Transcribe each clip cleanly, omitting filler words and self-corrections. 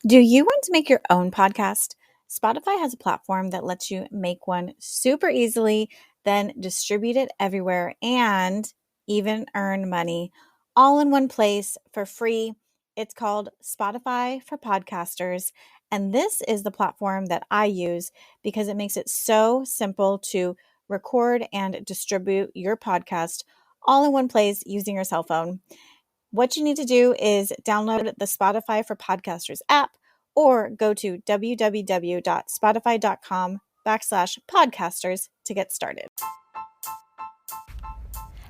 Do you want to make your own podcast? Spotify has a platform that lets you make one super easily, then distribute it everywhere and even earn money all in one place for free. It's called Spotify for Podcasters. And this is the platform that I use because it makes it so simple to record and distribute your podcast all in one place using your cell phone. What you need to do is download the Spotify for Podcasters app or go to www.spotify.com/podcasters to get started.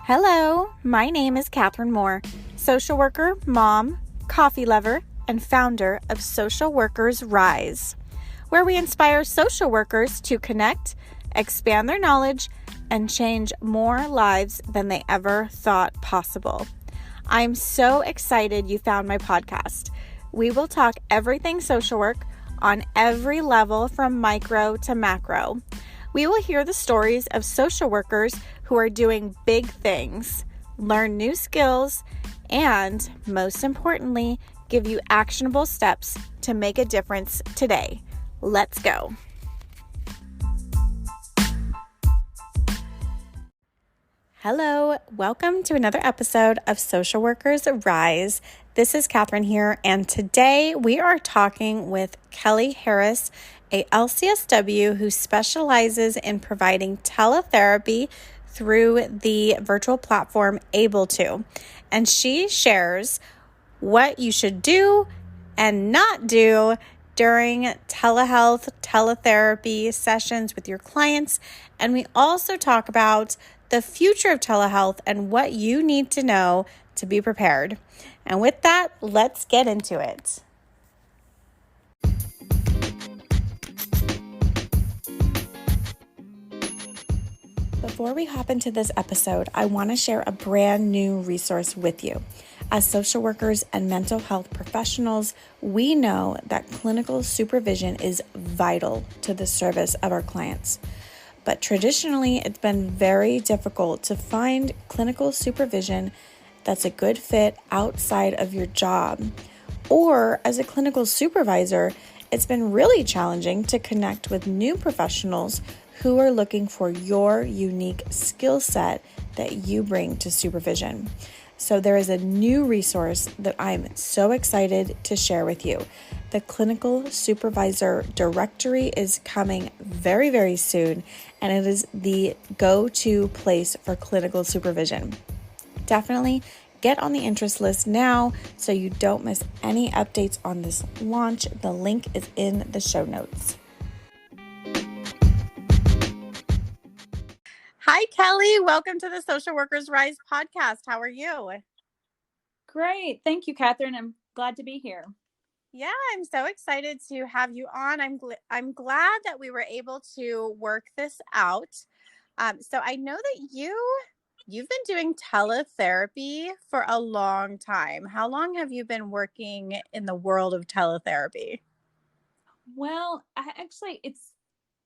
Hello, my name is Catherine Moore, social worker, mom, coffee lover, and founder of Social Workers Rise, where we inspire social workers to connect, expand their knowledge, and change more lives than they ever thought possible. I'm so excited you found my podcast. We will talk everything social work on every level from micro to macro. We will hear the stories of social workers who are doing big things, learn new skills, and most importantly, give you actionable steps to make a difference today. Let's go. Hello, welcome to another episode of Social Workers Rise. This is Catherine here, and today we are talking with Kelli Harris, a LCSW who specializes in providing teletherapy through the virtual platform AbleTo. And she shares what you should do and not do during telehealth, teletherapy sessions with your clients. And we also talk about the future of telehealth and what you need to know to be prepared. And with that, let's get into it. Before we hop into this episode, I want to share a brand new resource with you. As social workers and mental health professionals, we know that clinical supervision is vital to the service of our clients. But traditionally, it's been very difficult to find clinical supervision that's a good fit outside of your job. Or as a clinical supervisor, it's been really challenging to connect with new professionals who are looking for your unique skill set that you bring to supervision. So there is a new resource that I'm so excited to share with you. The Clinical Supervisor Directory is coming very, very soon, and it is the go-to place for clinical supervision. Definitely get on the interest list now so you don't miss any updates on this launch. The link is in the show notes. Hi, Kelli. Welcome to the Social Workers Rise podcast. How are you? Great. Thank you, Catherine. I'm glad to be here. Yeah, I'm so excited to have you on. I'm glad that we were able to work this out. So I know that you've been doing teletherapy for a long time. How long have you been working in the world of teletherapy? Well, it's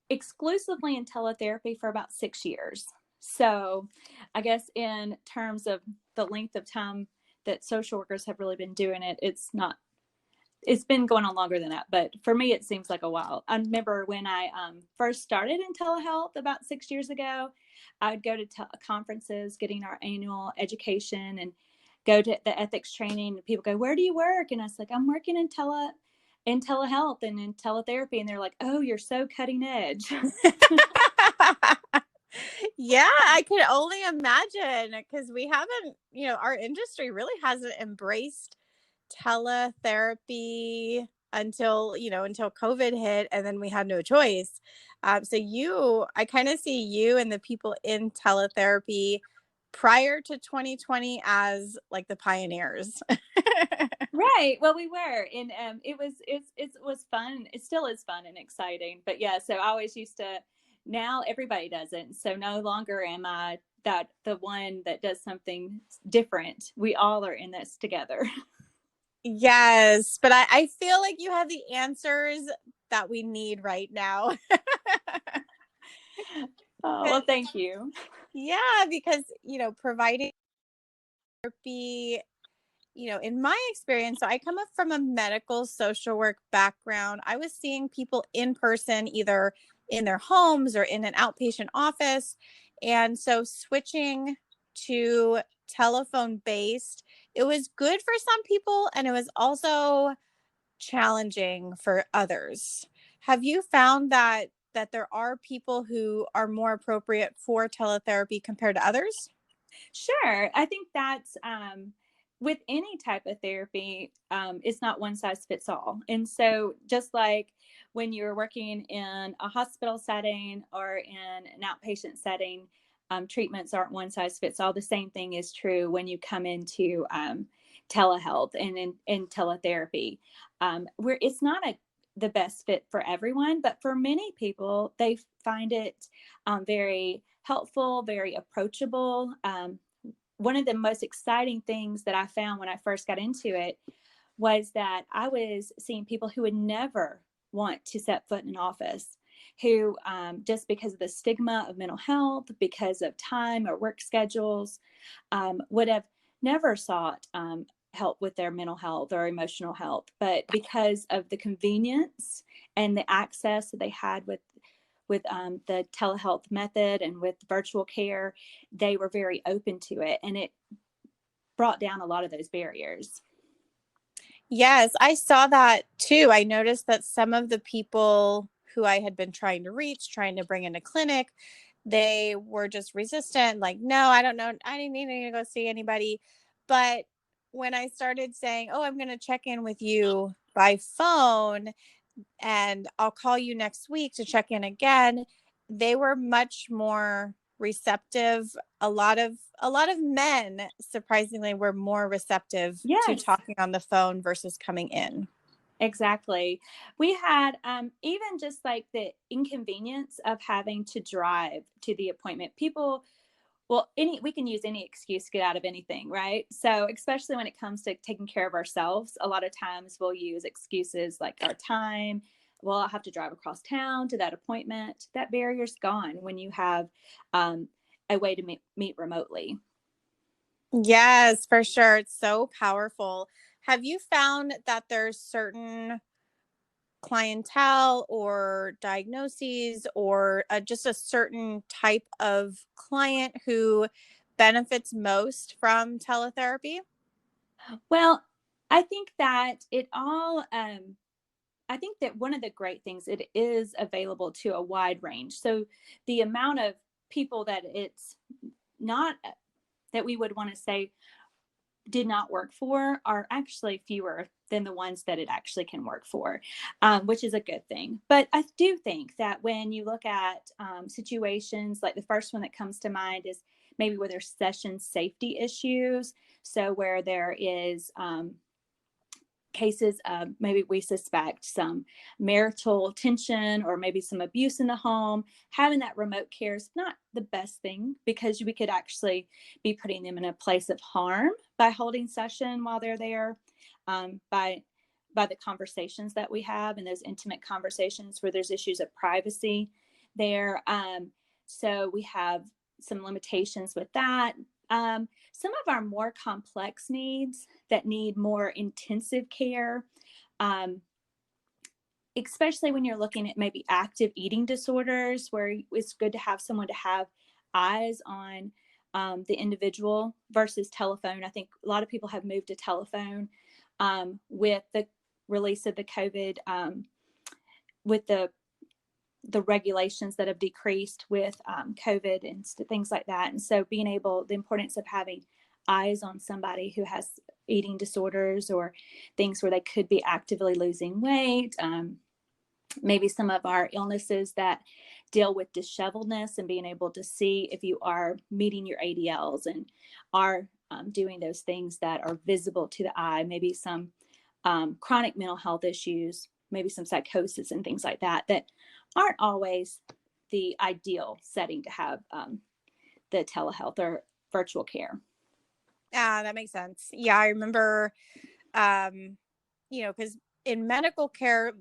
exclusively in teletherapy for about 6 years. So I guess in terms of the length of time that social workers have really been doing it, it's been going on longer than that. But for me, it seems like a while. I remember when I first started in telehealth about 6 years ago, I would go to conferences, getting our annual education and go to the ethics training. And people go, "Where do you work?" And I was like, "I'm working in telehealth and in teletherapy." And they're like, "Oh, you're so cutting edge." Yeah, I can only imagine because we haven't, our industry really hasn't embraced teletherapy until COVID hit, and then we had no choice. I kind of see you and the people in teletherapy prior to 2020 as like the pioneers. Right. Well, we were, and it was fun. It still is fun and exciting. But yeah, so I always used to. Now everybody does it, so no longer am I that the one that does something different. We all are in this together. Yes, but I feel like you have the answers that we need right now. Oh, well, thank you. Yeah, because providing therapy in my experience, so I come up from a medical social work background. I was seeing people in person, either in their homes or in an outpatient office. And so switching to telephone based, it was good for some people and it was also challenging for others. Have you found that there are people who are more appropriate for teletherapy compared to others? Sure. I think that's with any type of therapy, it's not one size fits all. And so, just like when you're working in a hospital setting or in an outpatient setting, treatments aren't one size fits all. The same thing is true when you come into telehealth and in teletherapy, where it's not the best fit for everyone, but for many people, they find it very helpful, very approachable. One of the most exciting things that I found when I first got into it was that I was seeing people who would never want to set foot in an office, who just because of the stigma of mental health, because of time or work schedules, would have never sought help with their mental health or emotional health. But because of the convenience and the access that they had with the telehealth method and with virtual care, they were very open to it, and it brought down a lot of those barriers. Yes, I saw that too. I noticed that some of the people who I had been trying to reach, trying to bring into clinic, they were just resistant. Like, no, I don't know. I didn't need to go see anybody. But when I started saying, oh, I'm going to check in with you by phone and I'll call you next week to check in again, they were much more receptive. A lot of men, surprisingly, were more receptive to Yes, talking on the phone versus coming in. exactly. We had even just like the inconvenience of having to drive to the appointment. People, well, we can use any excuse to get out of anything, right? So especially when it comes to taking care of ourselves, a lot of times we'll use excuses like our time. Well, I'll have to drive across town to that appointment. That barrier's gone when you have a way to meet remotely. Yes, for sure. It's so powerful. Have you found that there's certain clientele or diagnoses or just a certain type of client who benefits most from teletherapy? Well, I think that I think that one of the great things, it is available to a wide range. So the amount of people that it's not, that we would want to say did not work for, are actually fewer than the ones that it actually can work for, which is a good thing. But I do think that when you look at situations, like the first one that comes to mind is maybe where there's session safety issues. So where there is cases of maybe we suspect some marital tension or maybe some abuse in the home, having that remote care is not the best thing, because we could actually be putting them in a place of harm by holding session while they're there, by the conversations that we have and those intimate conversations where there's issues of privacy there. So we have some limitations with that. Some of our more complex needs that need more intensive care, um, especially when you're looking at maybe active eating disorders, where it's good to have someone to have eyes on the individual versus telephone. I think a lot of people have moved to telephone with the release of the COVID, with the regulations that have decreased with COVID and things like that. And so the importance of having eyes on somebody who has eating disorders or things where they could be actively losing weight, maybe some of our illnesses that deal with disheveledness, and being able to see if you are meeting your ADLs and are doing those things that are visible to the eye, maybe some chronic mental health issues, maybe some psychosis and things like that, that aren't always the ideal setting to have the telehealth or virtual care. Yeah, that makes sense. Yeah, I remember, because in medical care,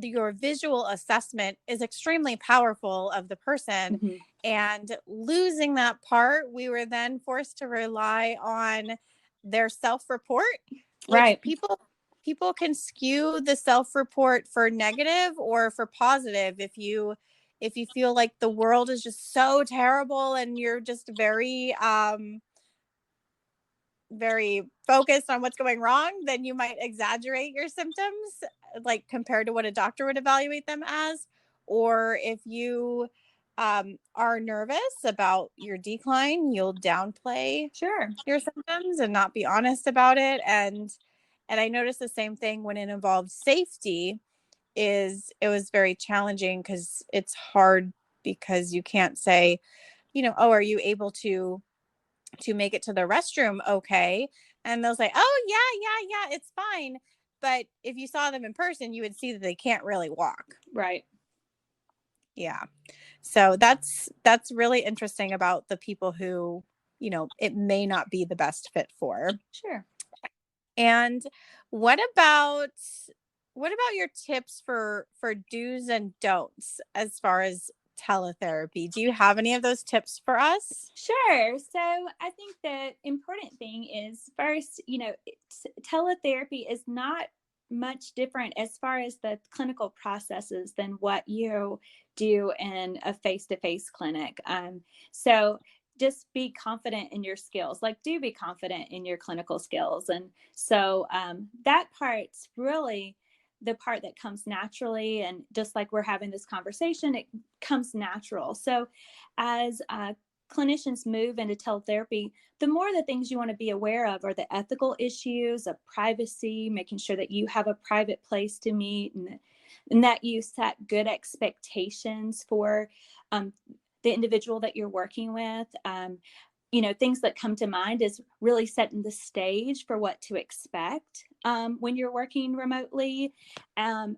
your visual assessment is extremely powerful of the person. Mm-hmm. And losing that part, we were then forced to rely on their self-report, which Right. people can skew the self-report for negative or for positive. If you feel like the world is just so terrible and you're just very very focused on what's going wrong, then you might exaggerate your symptoms, like compared to what a doctor would evaluate them as. Or if you are nervous about your decline, you'll downplay Sure. your symptoms and not be honest about it. And I noticed the same thing when it involved safety. It was very challenging because it's hard, because you can't say, oh, are you able to make it to the restroom okay? And they'll say, oh yeah, it's fine. But if you saw them in person, you would see that they can't really walk. Right. Yeah. So that's really interesting about the people who, it may not be the best fit for. Sure. And what about your tips for do's and don'ts as far as teletherapy? Do you have any of those tips for us? Sure. So I think the important thing is, first, teletherapy is not much different as far as the clinical processes than what you do in a face-to-face clinic. So just be confident in your skills, like do be confident in your clinical skills. And so that part's really the part that comes naturally. And just like we're having this conversation, it comes natural. So as clinicians move into teletherapy, the more the things you want to be aware of are the ethical issues of privacy, making sure that you have a private place to meet, and that you set good expectations for the individual that you're working with. Things that come to mind is really setting the stage for what to expect when you're working remotely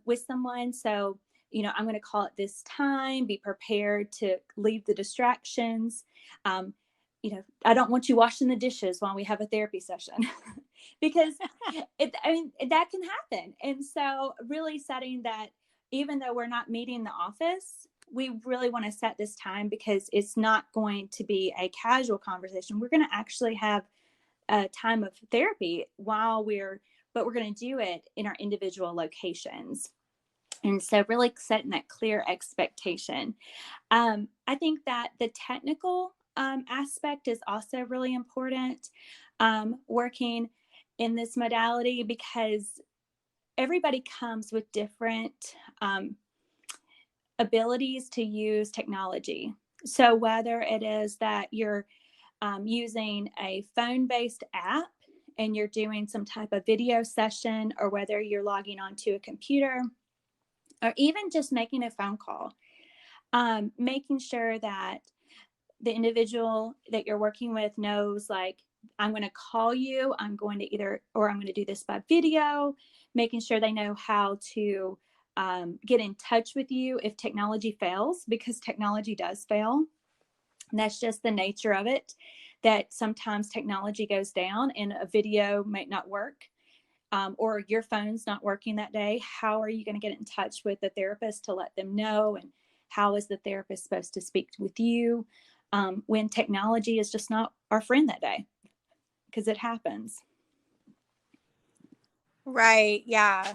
with someone. So, I'm going to call it this time, be prepared to leave the distractions. I don't want you washing the dishes while we have a therapy session because that can happen. And so really setting that, even though we're not meeting in the office, we really want to set this time because it's not going to be a casual conversation. We're going to actually have a time of therapy but we're going to do it in our individual locations. And so really setting that clear expectation. I think that the technical aspect is also really important, working in this modality, because everybody comes with different abilities to use technology. So whether it is that you're using a phone-based app and you're doing some type of video session, or whether you're logging onto a computer, or even just making a phone call, making sure that the individual that you're working with knows, like, I'm going to call you, I'm going to do this by video, making sure they know how to get in touch with you if technology fails, because technology does fail. And that's just the nature of it, that sometimes technology goes down and a video might not work, or your phone's not working that day. How are you going to get in touch with the therapist to let them know? And how is the therapist supposed to speak with you when technology is just not our friend that day? Because it happens. Right. Yeah.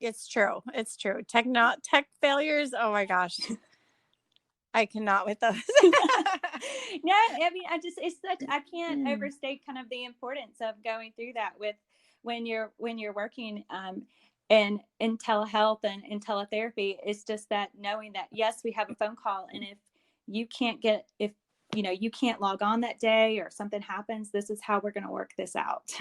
It's true. It's true. Tech failures. Oh my gosh. I cannot with those. No, I mean, I can't overstate kind of the importance of going through that with when you're working in telehealth and in teletherapy. It's just that knowing that, yes, we have a phone call, and if you can't log on that day or something happens, this is how we're going to work this out.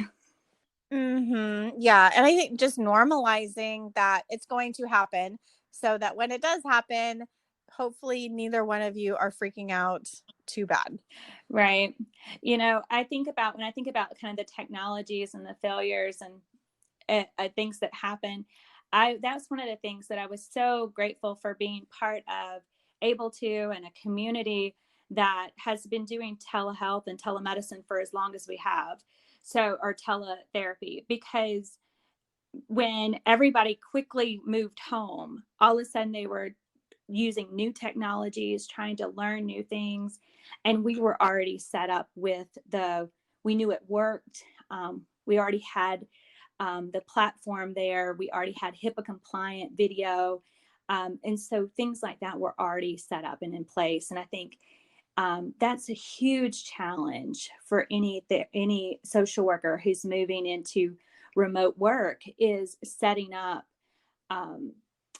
Mm-hmm. Yeah. And I think just normalizing that it's going to happen, so that when it does happen, hopefully neither one of you are freaking out too bad. Right. When I think about kind of the technologies and the failures and things that happen, that's one of the things that I was so grateful for being part of AbleTo, and a community that has been doing telehealth and telemedicine for as long as we have. So, or teletherapy, because when everybody quickly moved home, all of a sudden they were using new technologies, trying to learn new things. And we were already set up with we knew it worked. we already had the platform there. We already had HIPAA compliant video. And so things like that were already set up and in place. And I think that's a huge challenge for any social worker who's moving into remote work, is setting up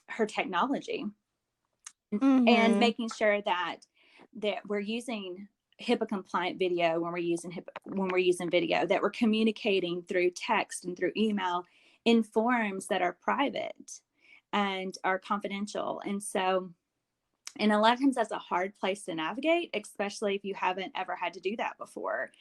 her technology and making sure that we're using HIPAA compliant video when we're using video, that we're communicating through text and through email in forums that are private and are confidential. And a lot of times that's a hard place to navigate, especially if you haven't ever had to do that before.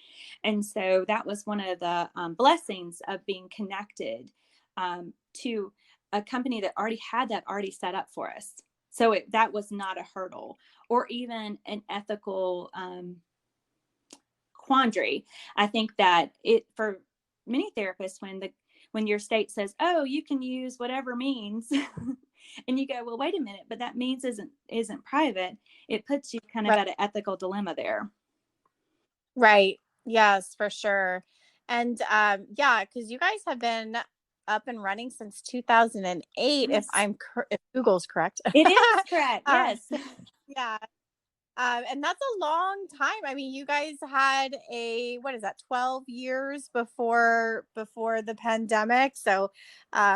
And so that was one of the blessings of being connected to a company that already had that already set up for us. So that was not a hurdle or even an ethical quandary. I think that for many therapists, when your state says, oh, you can use whatever means, and you go, well, wait a minute, but that means isn't private. It puts you kind of at an ethical dilemma there. Right. Yes, for sure. And yeah, because you guys have been up and running since 2008, Yes. if Google's correct. It is correct. Yes. Yeah. And that's a long time. I mean, you guys had 12 years before the pandemic. So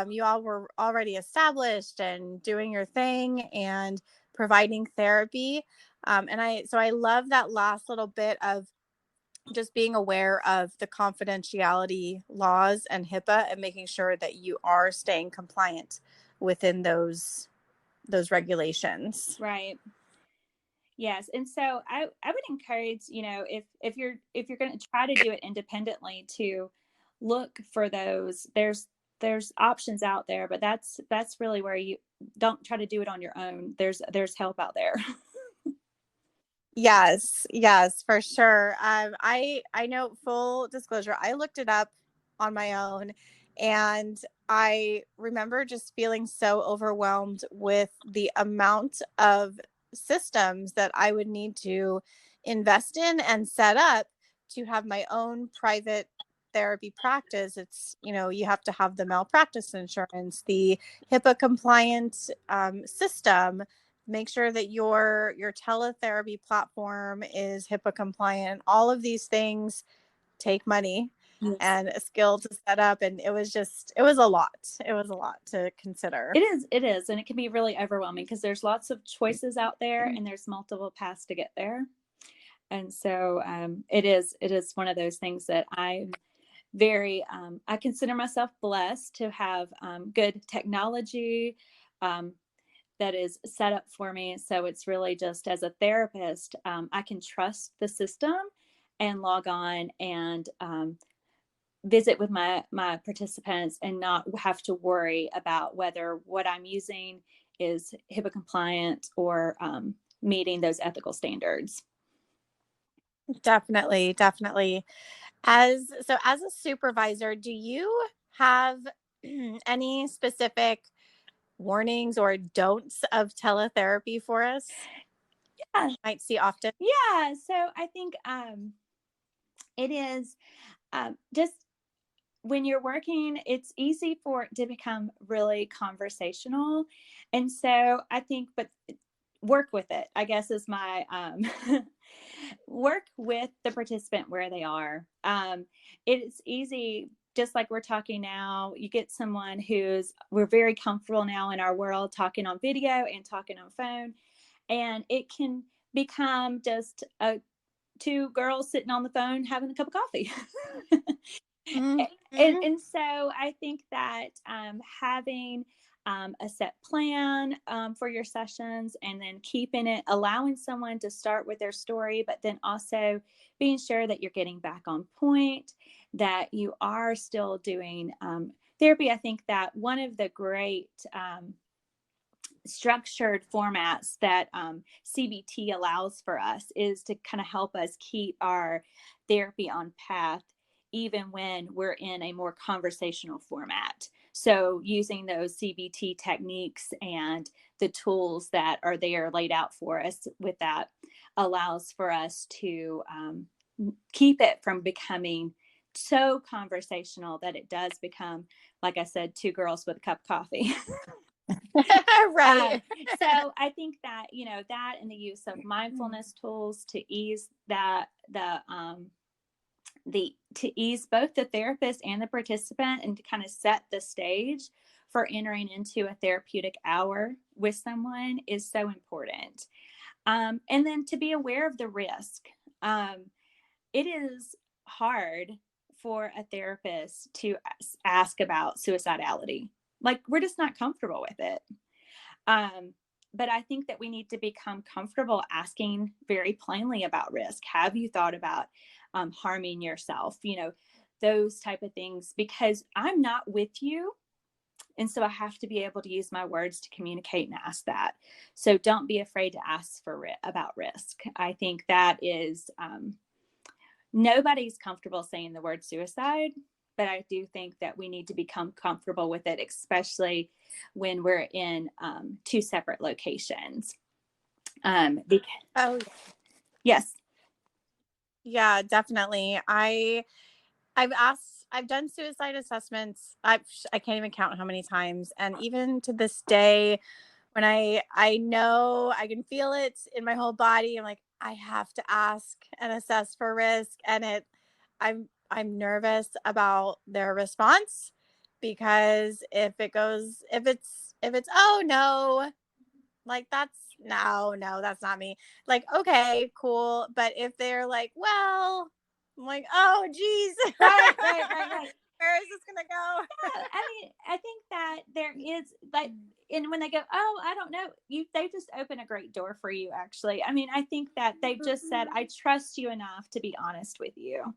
you all were already established and doing your thing and providing therapy. And I love that last little bit of just being aware of the confidentiality laws and HIPAA and making sure that you are staying compliant within those regulations. Right. Yes. And so I would encourage, if you're going to try to do it independently, to look for those. There's options out there, but that's really where you don't try to do it on your own. There's help out there. Yes, for sure. I know, full disclosure, I looked it up on my own, and I remember just feeling so overwhelmed with the amount of systems that I would need to invest in and set up to have my own private therapy practice. It's, you have to have the malpractice insurance, the HIPAA compliant system. Make sure that your teletherapy platform is HIPAA compliant. All of these things take money. Yes. And a skill to set up. And it was a lot. It was a lot to consider. It is. And it can be really overwhelming because there's lots of choices out there and there's multiple paths to get there. And so it is one of those things that I'm very, I consider myself blessed to have good technology that is set up for me. So it's really just, as a therapist, I can trust the system and log on and visit with my participants and not have to worry about whether what I'm using is HIPAA compliant or meeting those ethical standards. Definitely. As a supervisor, do you have any specific warnings or don'ts of teletherapy for us? Yeah, might see often. Yeah, so I think it is just when you're working, it's easy for it to become really conversational, and so I think, but work with it, I guess, is my work with the participant where they are. It's easy. Just like we're talking now, you get someone we're very comfortable now in our world talking on video and talking on phone, and it can become just two girls sitting on the phone having a cup of coffee. Mm-hmm. And so I think that having a set plan for your sessions, and then allowing someone to start with their story, but then also being sure that you're getting back on point, that you are still doing therapy. I think that one of the great structured formats that CBT allows for us is to kind of help us keep our therapy on path, even when we're in a more conversational format. So using those CBT techniques and the tools that are there laid out for us with that allows for us to keep it from becoming so conversational that it does become, like I said, two girls with a cup of coffee. Right. So I think that, that and the use of mindfulness tools to ease to ease both the therapist and the participant, and to kind of set the stage for entering into a therapeutic hour with someone is so important. And then to be aware of the risk. It is hard for a therapist to ask about suicidality. Like, we're just not comfortable with it. But I think that we need to become comfortable asking very plainly about risk. Have you thought about harming yourself? Those type of things, because I'm not with you. And so I have to be able to use my words to communicate and ask that. So don't be afraid to ask about risk. I think that is, nobody's comfortable saying the word suicide, but I do think that we need to become comfortable with it, especially when we're in two separate locations. Yes. Yeah, definitely. I've done suicide assessments. I can't even count how many times. And even to this day, when I know I can feel it in my whole body, I'm like, I have to ask and assess for risk. And I'm nervous about their response, because if it's, oh no, like that's that's not me. Like, okay, cool. But if they're like, well, I'm like, oh geez. Right. Where is this gonna go? I think that there is, like, and when they go, oh, I don't know, they just open a great door for you, actually. I think that they've just said, I trust you enough to be honest with you.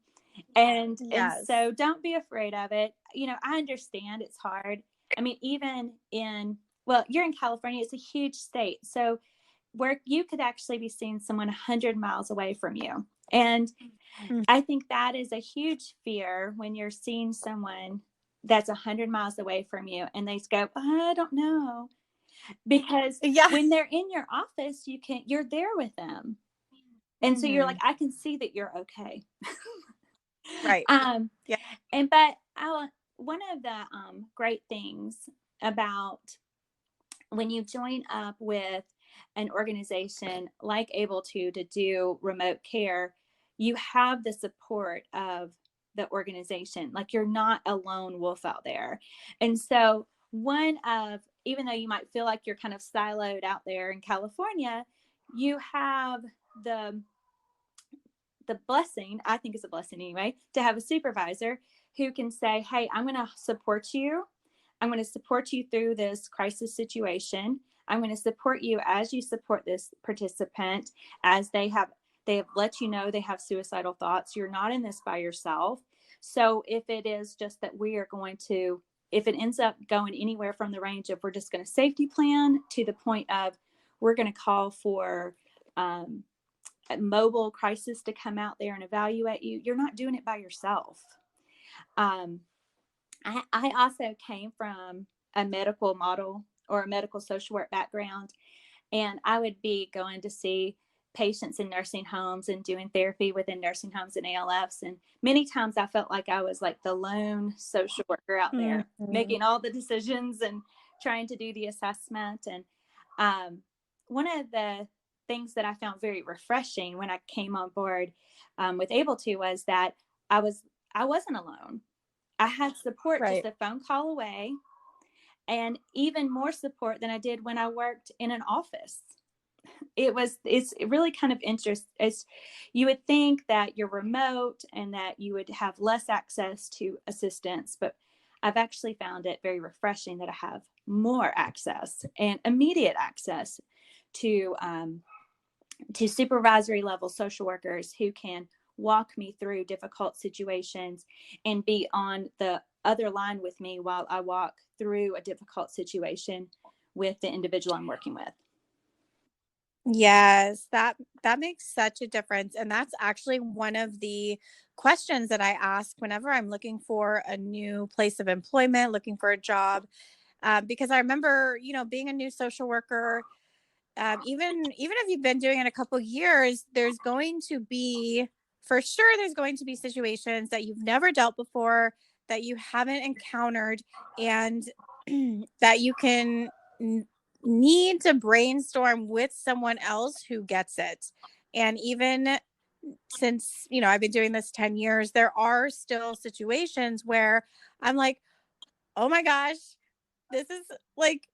And so don't be afraid of it. I understand it's hard. Even you're in California, it's a huge state. So where you could actually be seeing someone 100 miles away from you. And I think that is a huge fear when you're seeing someone that's 100 miles away from you and they go, I don't know. Because when they're in your office, you're there with them. And so you're like, I can see that you're okay. Right. But one of the great things about when you join up with an organization like AbleTo to do remote care, you have the support of the organization. Like, you're not a lone wolf out there. And so even though you might feel like you're kind of siloed out there in California, you have the blessing, I think it's a blessing anyway, to have a supervisor who can say, hey, I'm going to support you. I'm going to support you through this crisis situation. I'm going to support you as you support this participant, as they have let you know they have suicidal thoughts. You're not in this by yourself. So if it is just that if it ends up going anywhere from the range of we're just going to safety plan to the point of we're going to call for a mobile crisis to come out there and evaluate you, you're not doing it by yourself. I also came from a medical model or a medical social work background, and I would be going to see patients in nursing homes and doing therapy within nursing homes and ALFs. And many times I felt like I was like the lone social worker out there making all the decisions and trying to do the assessment. And one of the things that I found very refreshing when I came on board with AbleTo was that I wasn't alone. I had support just a phone call away, and even more support than I did when I worked in an office. It's really kind of interesting. You would think that you're remote and that you would have less access to assistance, but I've actually found it very refreshing that I have more access and immediate access to supervisory level social workers who can walk me through difficult situations and be on the other line with me while I walk through a difficult situation with the individual I'm working with. Yes, that makes such a difference. And that's actually one of the questions that I ask whenever I'm looking for a new place of employment, looking for a job. Because I remember, being a new social worker, even if you've been doing it a couple of years, there's going to be for sure there's going to be situations that you've never dealt before, that you haven't encountered, and that you can need to brainstorm with someone else who gets it. And even since, I've been doing this 10 years, there are still situations where I'm like, oh my gosh, this is like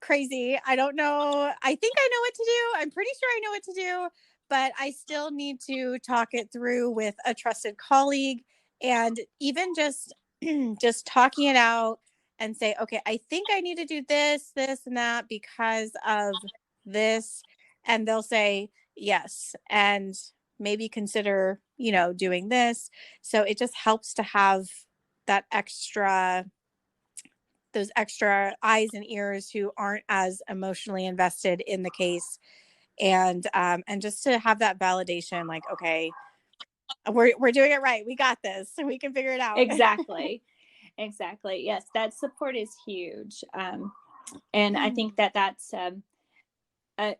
crazy. I don't know. I think I know what to do. I'm pretty sure I know what to do, but I still need to talk it through with a trusted colleague, and even just just talking it out and say, okay, I think I need to do this, this, and that because of this. And they'll say yes, and maybe consider, doing this. So it just helps to have that those extra eyes and ears who aren't as emotionally invested in the case, and just to have that validation, like, okay, we're doing it right, we got this, we can figure it out. Exactly. Yes, that support is huge, and I think that's I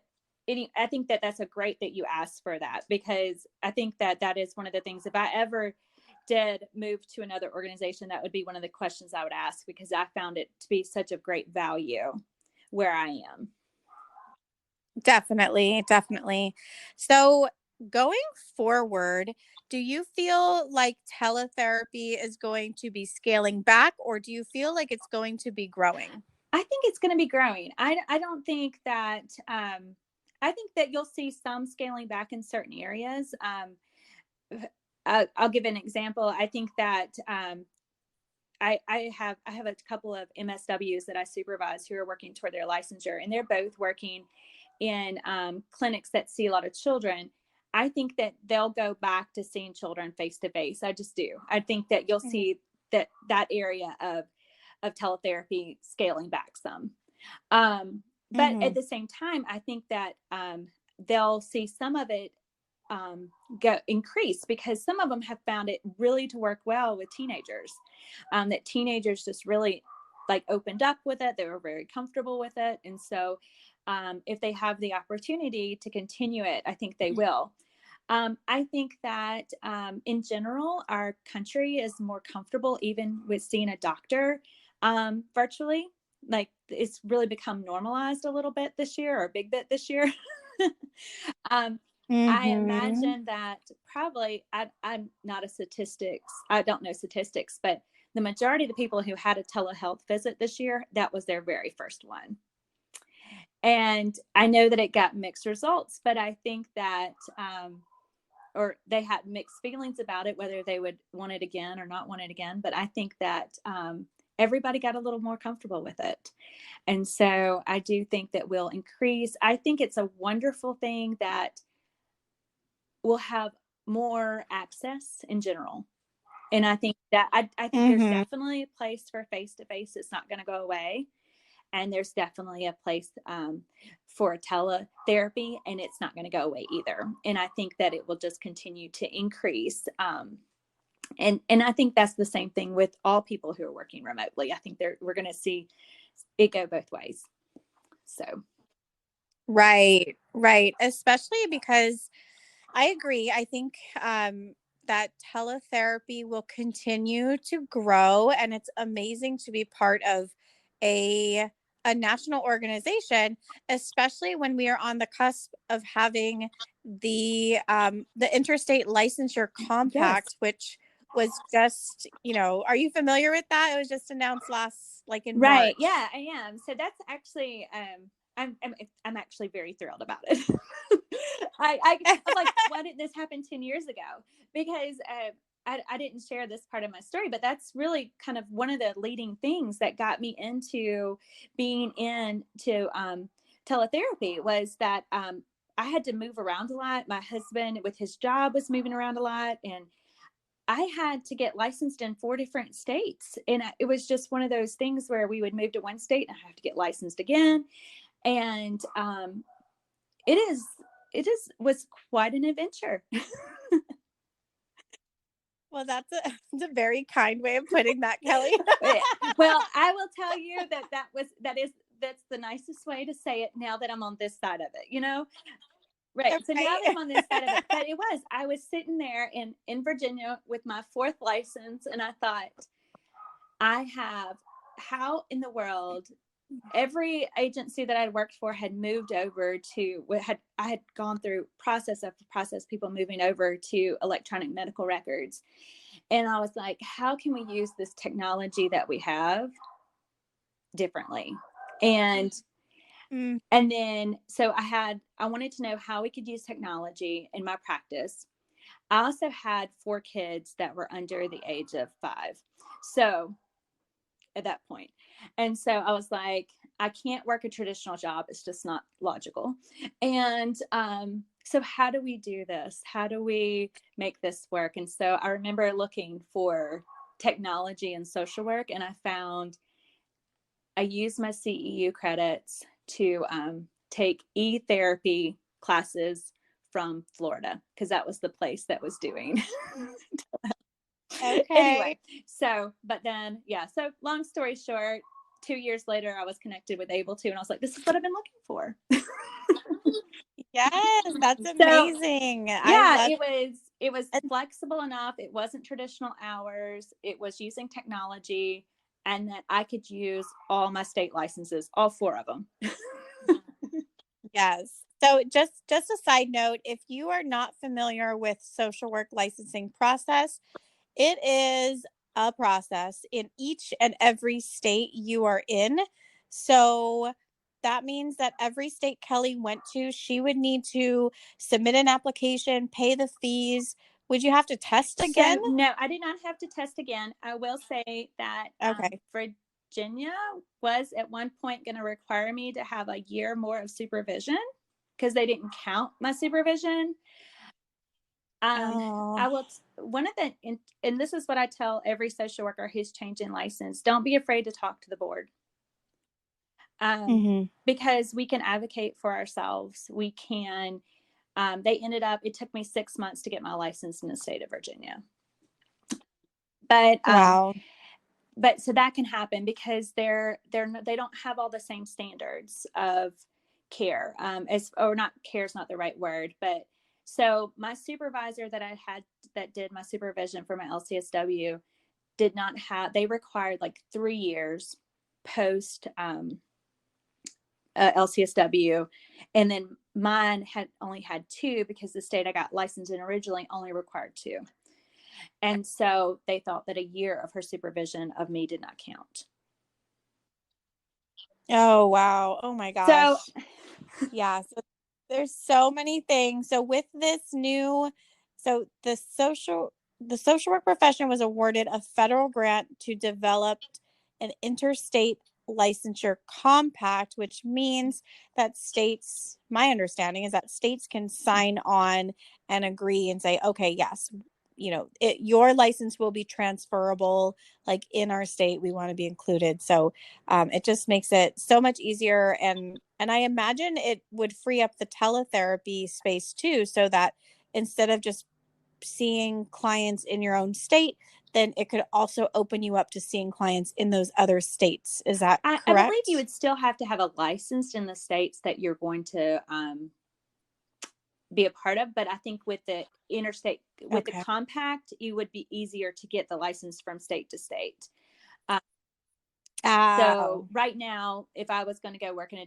think that's a great that you asked for that, because I think that is one of the things, if I ever did move to another organization, that would be one of the questions I would ask, because I found it to be such a great value where I am. Definitely. So going forward, do you feel like teletherapy is going to be scaling back, or do you feel like it's going to be growing? I think it's going to be growing. I don't think that, I think that you'll see some scaling back in certain areas. I'll give an example. I think that I have a couple of MSWs that I supervise who are working toward their licensure, and they're both working in clinics that see a lot of children. I think that they'll go back to seeing children face to face. I just do. I think that you'll see that area of teletherapy scaling back some. But at the same time, I think that they'll see some of it go increase, because some of them have found it really to work well with teenagers, that teenagers just really like opened up with it. They were very comfortable with it. And so if they have the opportunity to continue it, I think they will. I think that in general, our country is more comfortable even with seeing a doctor virtually. Like, it's really become normalized a little bit this year, or a big bit this year. I imagine that probably, I'm not a statistics, I don't know statistics, but the majority of the people who had a telehealth visit this year, that was their very first one. And I know that it got mixed results, but I think that, or they had mixed feelings about it, whether they would want it again or not want it again. But I think that everybody got a little more comfortable with it. And so I do think that will increase. I think it's a wonderful thing that we'll have more access in general. And I think that I think there's definitely a place for face-to-face. It's not going to go away. And there's definitely a place for teletherapy, and it's not going to go away either. And I think that it will just continue to increase. And I think that's the same thing with all people who are working remotely. I think we're going to see it go both ways. So. Right. Especially because I agree. I think that teletherapy will continue to grow, and it's amazing to be part of a national organization, especially when we are on the cusp of having the interstate licensure compact, Yes. which was just, are you familiar with that? It was just announced in Right. March. Yeah, I am. So that's actually, I'm actually very thrilled about it. I'm like, why didn't this happen 10 years ago? Because I didn't share this part of my story, but that's really kind of one of the leading things that got me into being into teletherapy, was that I had to move around a lot. My husband with his job was moving around a lot, and I had to get licensed in 4 different states. And it was just one of those things where we would move to one state and I have to get licensed again. And it was quite an adventure. Well, that's a very kind way of putting that, Kelli. Well, I will tell you that's the nicest way to say it now that I'm on this side of it, Right. So now Right. that I'm on this side of it, but I was sitting there in Virginia with my 4th license, and I thought, how in the world, every agency that I'd worked for had moved over to I had gone through process after process, people moving over to electronic medical records. And I was like, how can we use this technology that we have differently? And then, so I wanted to know how we could use technology in my practice. I also had 4 kids that were under the age of 5. So at that point. And so I was like, I can't work a traditional job. It's just not logical. And so how do we do this? How do we make this work? And so I remember looking for technology and social work, and I used my CEU credits to take e-therapy classes from Florida, because that was the place that was doing. Okay. Anyway, so long story short, 2 years later, I was connected with AbleTo, and I was like, this is what I've been looking for. Yes, that's amazing. Yeah, it was flexible enough. It wasn't traditional hours. It was using technology, and that I could use all my state licenses, all 4 of them. Yes. So just a side note, if you are not familiar with social work licensing process, it is a process in each and every state you are in. So that means that every state Kelli went to, she would need to submit an application, pay the fees. Would you have to test again? So, no, I did not have to test again. I will say that Virginia was at one point going to require me to have a year more of supervision, because they didn't count my supervision. I will, and this is what I tell every social worker who's changing license: don't be afraid to talk to the board. Because we can advocate for ourselves. We can, it took me 6 months to get my license in the state of Virginia. But, wow. But so that can happen because they don't have all the same standards of care, not care is not the right word, but so my supervisor that I had that did my supervision for my LCSW did not have, they required like 3 years post LCSW, and then mine had only had 2 because the state I got licensed in originally only required 2. And so they thought that a year of her supervision of me did not count. Oh, wow. Oh my gosh. So, yeah. So there's so many things. So with this so the social work profession was awarded a federal grant to develop an interstate licensure compact, which means that states, my understanding is that states can sign on and agree and say, okay, yes, your license will be transferable, like in our state, we want to be included. So it just makes it so much easier. And I imagine it would free up the teletherapy space too, so that instead of just seeing clients in your own state, then it could also open you up to seeing clients in those other states. Is that correct? I believe you would still have to have a license in the states that you're going to be a part of, but I think with the interstate, with the compact, it would be easier to get the license from state to state. So right now, if I was going to go work in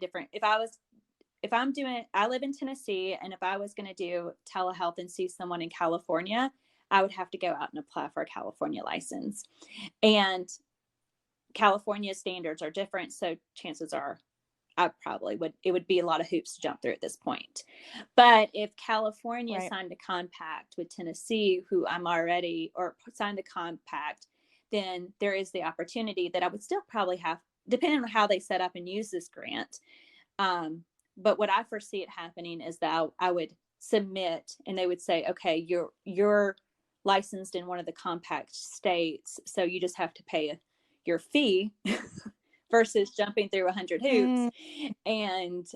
I live in Tennessee, and if I was going to do telehealth and see someone in California, I would have to go out and apply for a California license. And California standards are different, so chances are it would be a lot of hoops to jump through at this point. But if California signed a compact with Tennessee, signed the compact, then there is the opportunity that I would still probably have, depending on how they set up and use this grant. But what I foresee it happening is that I would submit, and they would say, okay, you're licensed in one of the compact states, so you just have to pay your fee versus jumping through 100 hoops and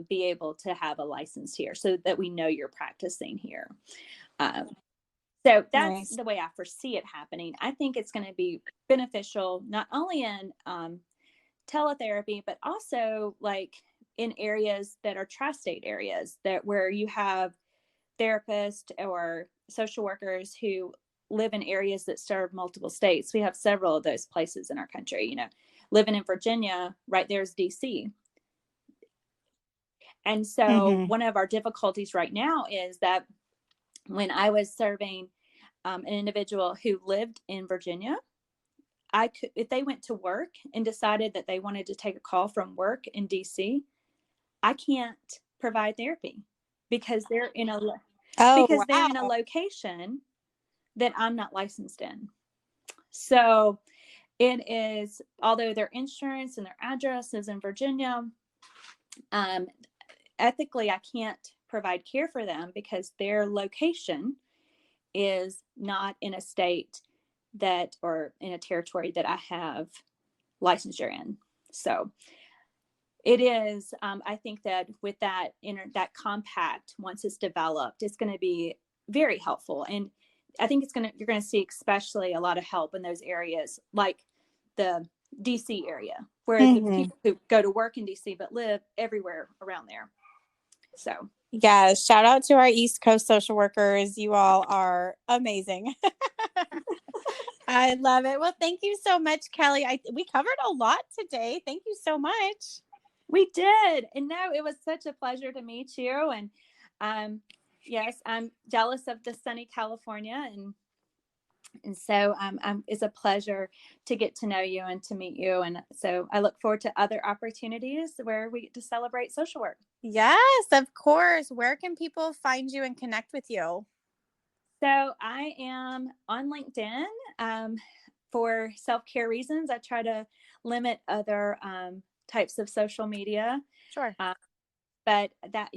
be able to have a license here, so that we know you're practicing here. So that's the way I foresee it happening. I think it's going to be beneficial, not only in teletherapy, but also like in areas that are tri-state areas, that where you have therapists or social workers who live in areas that serve multiple states. We have several of those places in our country. You know, living in Virginia, right there's DC. And so one of our difficulties right now is that when I was serving an individual who lived in Virginia, I could, if they went to work and decided that they wanted to take a call from work in DC, I can't provide therapy because they're in a they're in a location that I'm not licensed in. So it is, although their insurance and their address is in Virginia, ethically, I can't provide care for them because their location is not in a state that, or in a territory that I have licensure in. So it is, I think that with that that compact, once it's developed, it's going to be very helpful. And I think you're going to see especially a lot of help in those areas, like the DC area, where the people who go to work in DC but live everywhere around there. So yeah, shout out to our East Coast social workers. You all are amazing. I love it. Well, thank you so much, Kelli. We covered a lot today. Thank you so much. We did. And no, it was such a pleasure to meet you. And yes, I'm jealous of the sunny California. And so it's a pleasure to get to know you and to meet you. And so I look forward to other opportunities where we get to celebrate social work. Yes, of course. Where can people find you and connect with you? So I am on LinkedIn for self-care reasons. I try to limit other types of social media. Sure. But I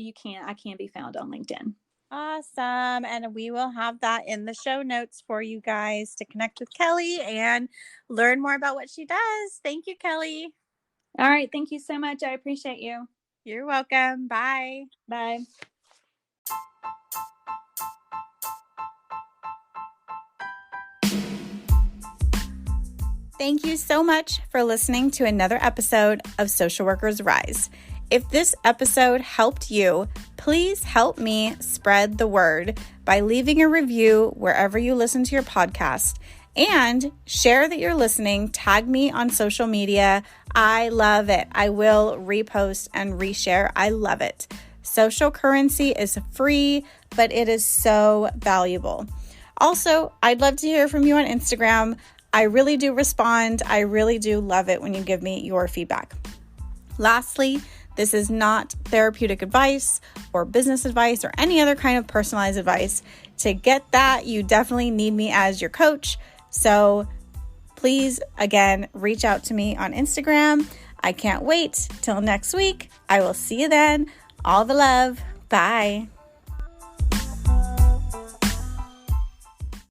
can be found on LinkedIn. Awesome. And we will have that in the show notes for you guys to connect with Kelli and learn more about what she does. Thank you, Kelli. All right. Thank you so much. I appreciate you. You're welcome. Bye. Bye. Thank you so much for listening to another episode of Social Workers Rise. If this episode helped you, please help me spread the word by leaving a review wherever you listen to your podcast, and share that you're listening. Tag me on social media. I love it. I will repost and reshare. I love it. Social currency is free, but it is so valuable. Also, I'd love to hear from you on Instagram. I really do respond. I really do love it when you give me your feedback. Lastly, this is not therapeutic advice or business advice or any other kind of personalized advice. To get that, you definitely need me as your coach. So please, again, reach out to me on Instagram. I can't wait till next week. I will see you then. All the love. Bye.